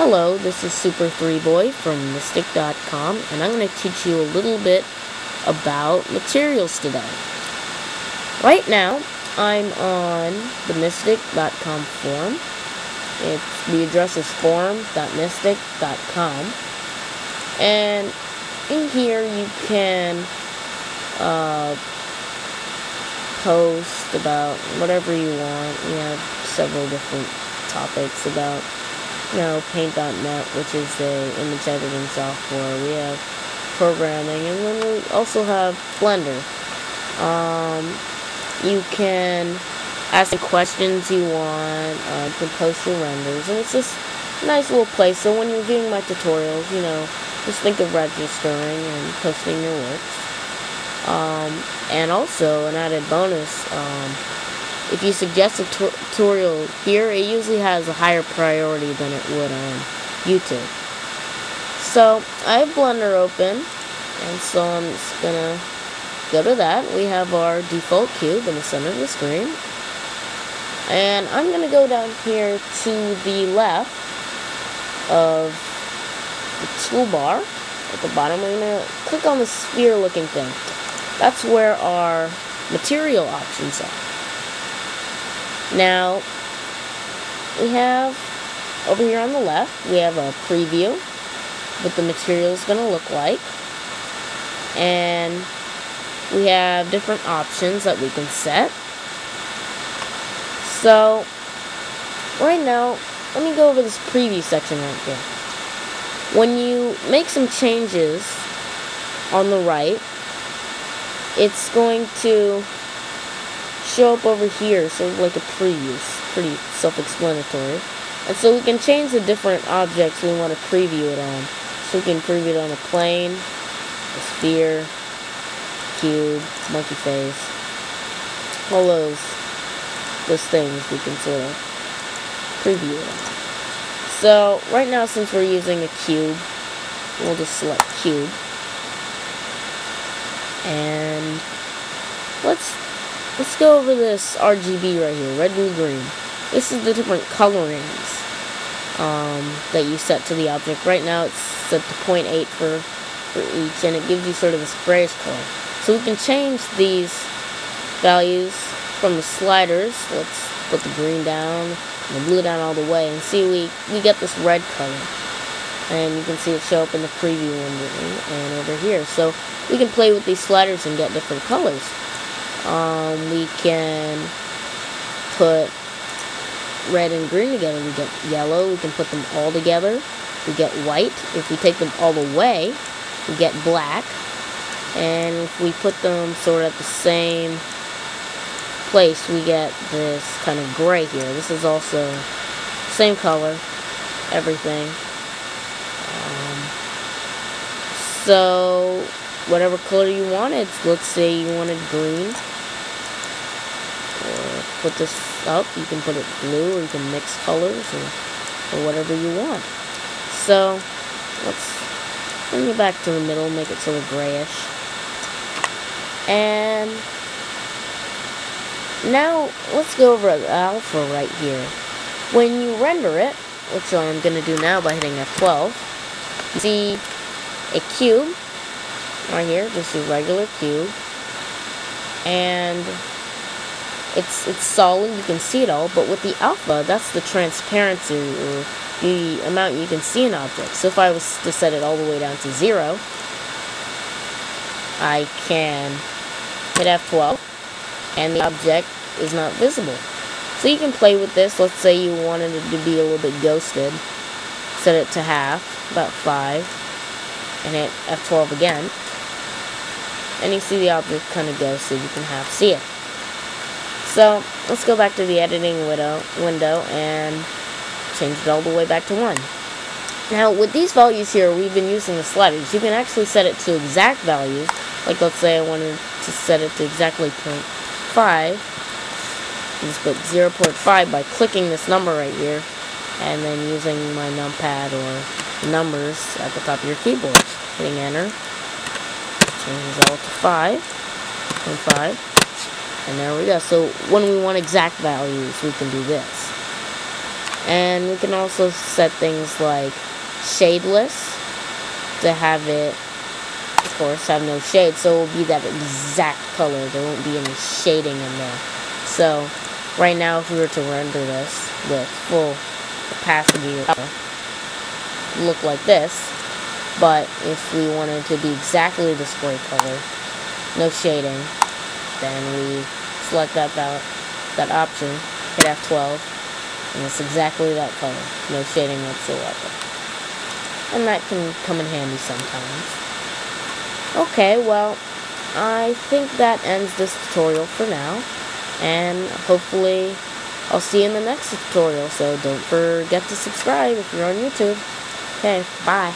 Hello, this is Super3Boy from Mystic.com, and I'm going to teach you a little bit about materials today. Right now, I'm on the Mystic.com forum. The address is forum.mystic.com, and in here you can post about whatever you want. We have several different topics about Paint.net, which is the image editing software. We have programming, and then we also have Blender. You can ask the questions you want, you can post your renders, and it's just a nice little place. So when you're viewing my tutorials, just think of registering and posting your works. And also, an added bonus, if you suggest a tutorial here, it usually has a higher priority than it would on YouTube. So, I have Blender open, and so I'm just gonna go to that. We have our default cube in the center of the screen. And I'm gonna go down here to the left of the toolbar at the bottom. I'm gonna click on the sphere looking thing. That's where our material options are. Now, we have, over here on the left, we have a preview, what the material is going to look like. And we have different options that we can set. So, right now, let me go over this preview section right here. When you make some changes on the right, it's going to show up over here, sort of like a preview. It's pretty self-explanatory. And so we can change the different objects we want to preview it on. So we can preview it on a plane, a sphere, cube, monkey face, all those things we can sort of preview it on. So right now, since we're using a cube, we'll just select cube, and let's go over this RGB right here, red, blue, green. This is the different colorings that you set to the object. Right now it's set to 0.8 for each, and it gives you sort of this grayish color. So we can change these values from the sliders. Let's put the green down and the blue down all the way, and see we get this red color. And you can see it show up in the preview window and over here. So we can play with these sliders and get different colors. We can put red and green together, we get yellow. We can put them all together, we get white. If we take them all the way, we get black. And if we put them sort of at the same place, we get this kind of gray here. This is also same color, everything. So whatever color you wanted, let's say you wanted green, or put this up, you can put it blue, or you can mix colors, or whatever you want. So let's bring it back to the middle, make it sort of grayish. And now let's go over alpha right here. When you render it, which I'm going to do now by hitting F12, you see a cube right here, just a regular cube, and it's solid, you can see it all. But with the alpha, that's the transparency, or the amount you can see an object. So if I was to set it all the way down to 0, I can hit F12 and the object is not visible. So you can play with this. Let's say you wanted it to be a little bit ghosted, set it to half, about 5, and hit F12 again, and you see the object kind of ghosted. You can half see it. So let's go back to the editing window and change it all the way back to 1. Now with these values here, we've been using the sliders. You can actually set it to exact values. Like let's say I wanted to set it to exactly 0.5. Just put 0.5 by clicking this number right here, and then using my numpad or numbers at the top of your keyboard. Hitting enter, changes all to 5.5, and there we go. So when we want exact values, we can do this. And we can also set things like shadeless to have it, of course, have no shade, so it will be that exact color. There won't be any shading in there. So right now, if we were to render this with full opacity, it would look like this. But if we wanted to be exactly the spray color, no shading, then we select that option, hit F12, and it's exactly that color, no shading whatsoever. And that can come in handy sometimes. Okay, well, I think that ends this tutorial for now, and hopefully I'll see you in the next tutorial, so don't forget to subscribe if you're on YouTube. Okay, bye.